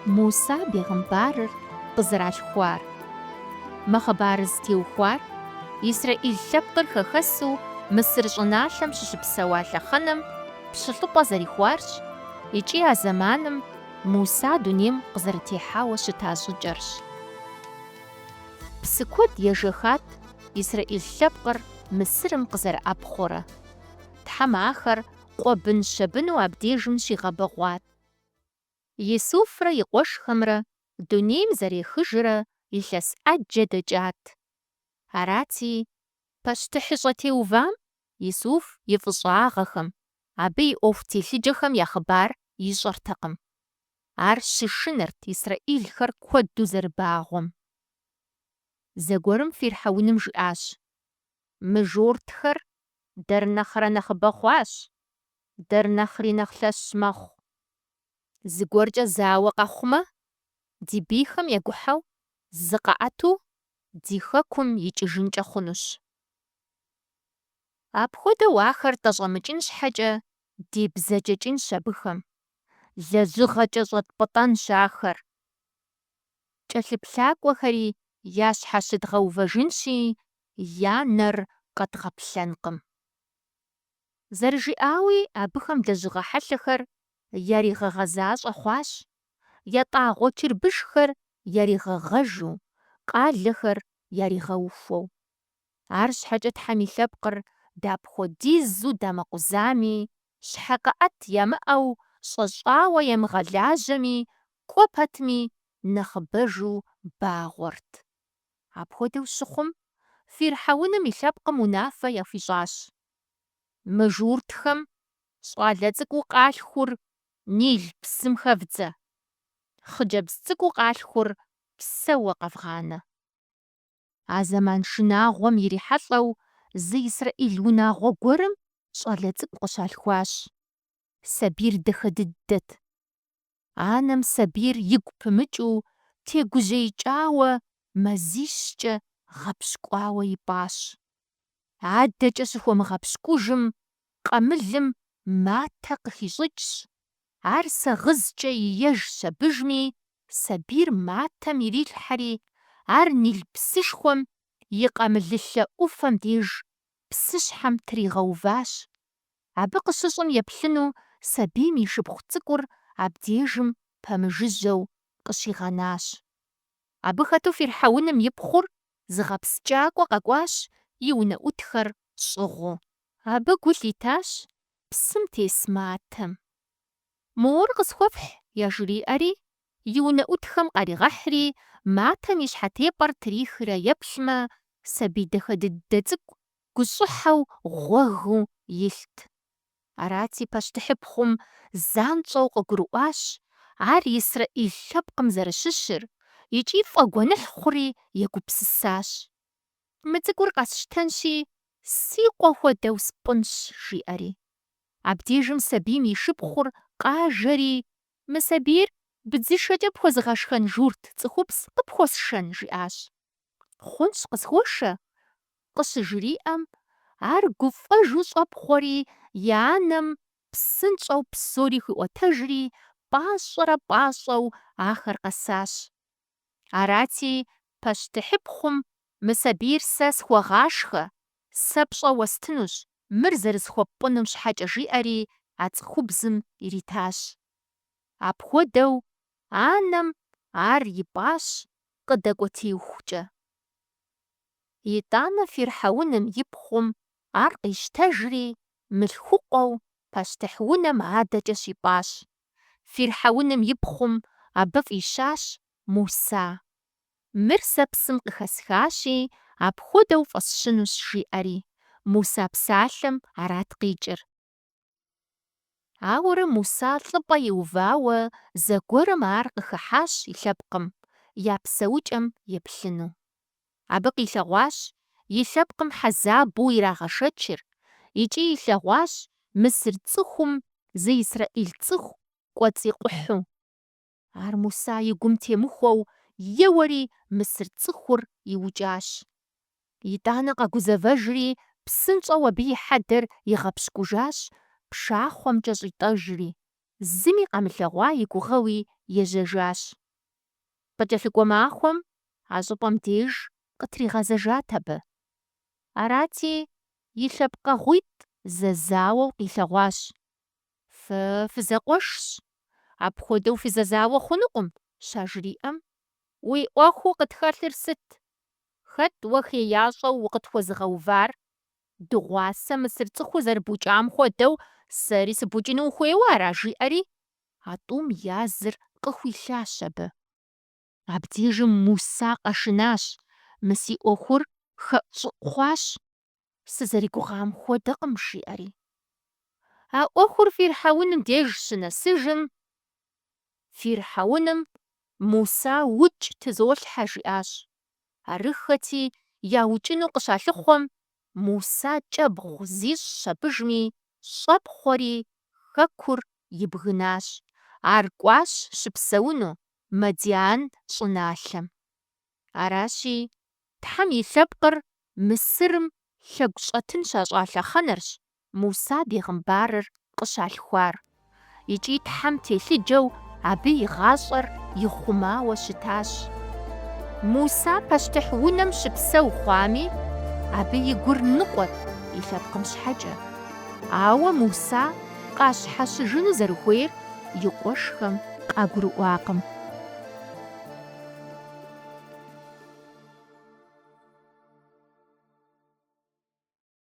Муса бегъэмбарыр къызэралъхуар. Мы хъыбарыр зытеухуар Исраил лъэпкъыр хэхэсу Мысыр щӀыналъэм щыщыпсэуа лъэхъэнэм пщылӀыпӀэ зэрихуарщ икӀи а зэманым Муса дунейм къызэрытехьауэ щыта щӀыкӀэрщ. Псы куэд ежэхат Исраил лъэпкъыр Мысырым къызэрыӀэпхъуэрэ. Тхьэм ахэр къуэбын-щэбыну абдежым щигъэбэгъуат. Исуфрэ и къуэшхэмрэ дунейм зэрехыжрэ илъэс Ӏэджэ дэкӀат. Арати, пащтыхьыщӀэ теувам Исуф и фӀыщӀагъэхэм, абы и Ӏуэху телъыджэхэм я хъыбар ищӀэртэкъым. Ар щышынэрт Исраилхэр куэду зэрыбагъуэм. Зэгуэрым Фирхьэуным жиӀащ: «Мы жортхэр дэр нэхърэ нэхъыбэ хъуащ, дэр нэхъри нэхъ лъэщ мэхъу. ЗыгуэркӀэ зауэ къэхъумэ, ди бийхэм егухьэу зыкъаӀэту ди хэкум икӀыжынкӀэ хъунущ. Апхуэдэу ахэр тӀэщӀэмыкӀын щхьэкӀэ дебзэкӀэкӀынщ абыхэм, лэжьыгъэкӀэ щӀэтпӀытӀэнщ ахэр. КӀэлъыплъакӀуэхэри я щхьэ щыдгъэувэжынщи, я нэр къэдгъэплъэнкъым». ЗэрыжиӀауи, абыхэм лэжьыгъэ хьэлъэхэр яригъэгъэзащӀэ хъуащ, ятӀагъуэ чырбышхэр яригъэгъэжу, къалэхэр яригъэухуэу. АрщхьэкӀэ Тхьэм и лъэпкъыр дапхуэдизу дамэкъузами, щхьэкъэӀэт ямыӀэу, щӀэщӀауэ емыгъэлажьэми, кӀуэ пэтми нэхъыбэжу багъуэрт. Апхуэдэу щыхъум, Фирхьэуным и лъэпкъым унафэ яхуищӀащ. Мы журтхэм щӀалэ цӀыкӀуу къалъхур Нил псым хэвдзэ, хъыджэбз цӀыкӀуу къалъхур псэуэ къэвгъанэ. А зэман шынагъуэм ирихьэлӀэу, зы Исраил унагъуэ гуэрым щӀалэ цӀыкӀу къыщалъхуащ. Сабийр дахэ дыдэт. Анэм сабийр игу пымыкӀыу, тегужьеикӀауэ, мазищкӀэ гъэпщкӀуауэ ипӀащ. АдэкӀэ щыхуэмыгъэпщкӀужым, къамылым матэ къыхищӀыкӀщ. Ар сагъызкӀэ иеж щабыжми, сабийр матэм ирилъхьэри, ар Нил псышхуэм и къамылылъэ Ӏуфэм деж псыщхьэм тригъэуващ. Абы къыщыщӀым еплъыну сабийм и шыпхъу цӀыкӀур абдежым пэмыжыжьэу къыщигъэнащ. Абы хэту Фирхьэуным и пхъур зыгъэпскӀакӀуэ къэкӀуащ и унэӀутхэр щӀыгъуу. Абы гу лъитащ псым тес матэм. «Мор къысхуэфхь», яжриӀэри, и унэӀутхэм къаригъэхьри, матэм и щхьэтепӀэр трихрэ еплъмэ, сабий дахэ дыдэ цӀыкӀу гущӀыхьэу гъуэгу илът. Арати, пащтыхьыпхъум занщӀэу къыгурыӀуащ ар Исраил лъэпкъым зэрыщыщыр, икӀи фӀэгуэныхь хъури егупсысащ. «Мы цӀыкӀур къэсщтэнщи, си къуэ хуэдэу спӀынщ», жиӀэри. Абдежым сабийм и шыпхъур къажэри: «Мы сабийр бдзышэкӀэ пхуэзыгъэшхэн журт цӀыхубз къыпхуэсшэн?» жиӀащ. «Хъунщ, къысхуошэ», къыщыжриӀэм, ар гуфӀэжу щӀэпхъуэри, и анэм псынщӀэу псори хуиӀуэтэжри, пӀащӀэрэ-пӀащӀэу ахэр къэсащ. Арати, пащтыхьыпхъум: «Мы сабийр сэ схуэгъашхэ, сэ пщӀэ уэстынущ, мыр зэрысхуэпӀуным щхьэкӀэ», жиӀэри, а цӀыхубзым иритащ. Апхуэдэу анэм ар ипӀащ къыдэкӀуэтеухукӀэ. ИтӀанэ Фирхьэуным и пхъум ар къищтэжри, мылъхукъуэу пащтыхь унэм адэкӀэ щипӀащ. Фирхьэуным и пхъум абы фӀищащ Муса. «Мыр сэ псым къыхэсхащи, апхуэдэу фӀэсщынущ», жиӀэри, Муса псалъэм арат къикӀыр. Ауэрэ Муса лӀыпӀэ иувауэ, зэгуэрым ар къыхыхьащ и лъэпкъым, я псэукӀэм еплъыну. Абы къилъэгъуащ и лъэпкъым хьэзабу ирагъэшэчыр, икӀи илъэгъуащ Мысыр цӀыхум зы Исраил цӀыху кӀуэцӀи къухьу. Ар Муса и гум темыхуэу, еуэри Мысыр цӀыхур иукӀащ. ИтӀанэ къэгузэвэжри, псынщӀэу абы и хьэдэр игъэпщкӀужащ, пшахъуэмкӀэ щӀитӀэжри. зыми къамылъэгъуа и гугъэуи ежьэжащ. КъыкӀэлъыкӀуэ махуэм а щӀыпӀэм деж къытригъэзэжат абы. Арати, и лъэпкъэгъуитӀ зэзауэу къилъэгъуащ. Фызэкъуэшщ, апхуэдэу фызэзауэ хъунукъым, щажриӀэм. Уи Ӏуэхуу къытхэлъыр сыт? Хэт уэ хеящӀэу укъытхуэзыгъэувар? Дыгъуасэ Мысыр цӀыхур зэрыбукӀам хуэдэу сэри сыбукӀыну ухуейуэ ара? ЖиӀэри, а тӀум языр къыхуилъащ абы. Абдежым Муса къэшынащ. Мы си Ӏуэхур хэӀущӀ хъуащ, сызэригугъам хуэдэкъым, жиӀэри. А Ӏуэхур Фирхьэуным деж щынэсыжым, Фирхьэуным Муса укӀ тызолъхьэ жиӀащ. Арыххэти яукӀыну къыщалъыхъуэм, Муса кӀэбгъу зищӀ щэпӀыжми, щӀэпхъуэри хэкур ибгынащ. Ар кӀуащ щыпсэуну Мадиан щӀыналъэм. Аращи, Тхьэм и лъэпкъыр Мысырым лъэгу щӀэтын щащӀа лъэхъэнэрщ Муса бегъымбарыр къыщалъхуар. ИкӀи Тхьэм телъыджэу абы и гъащӀэр ихъумауэ щытащ. Муса пащтыхь унэм щыпсэу хъуами, абы и гур ныкъуэт и лъэпкъым щхьэкӀэ. Ауэ Муса къащхьэщыжыну зэрыхуейр и къуэшхэм къагурыӀуакъым.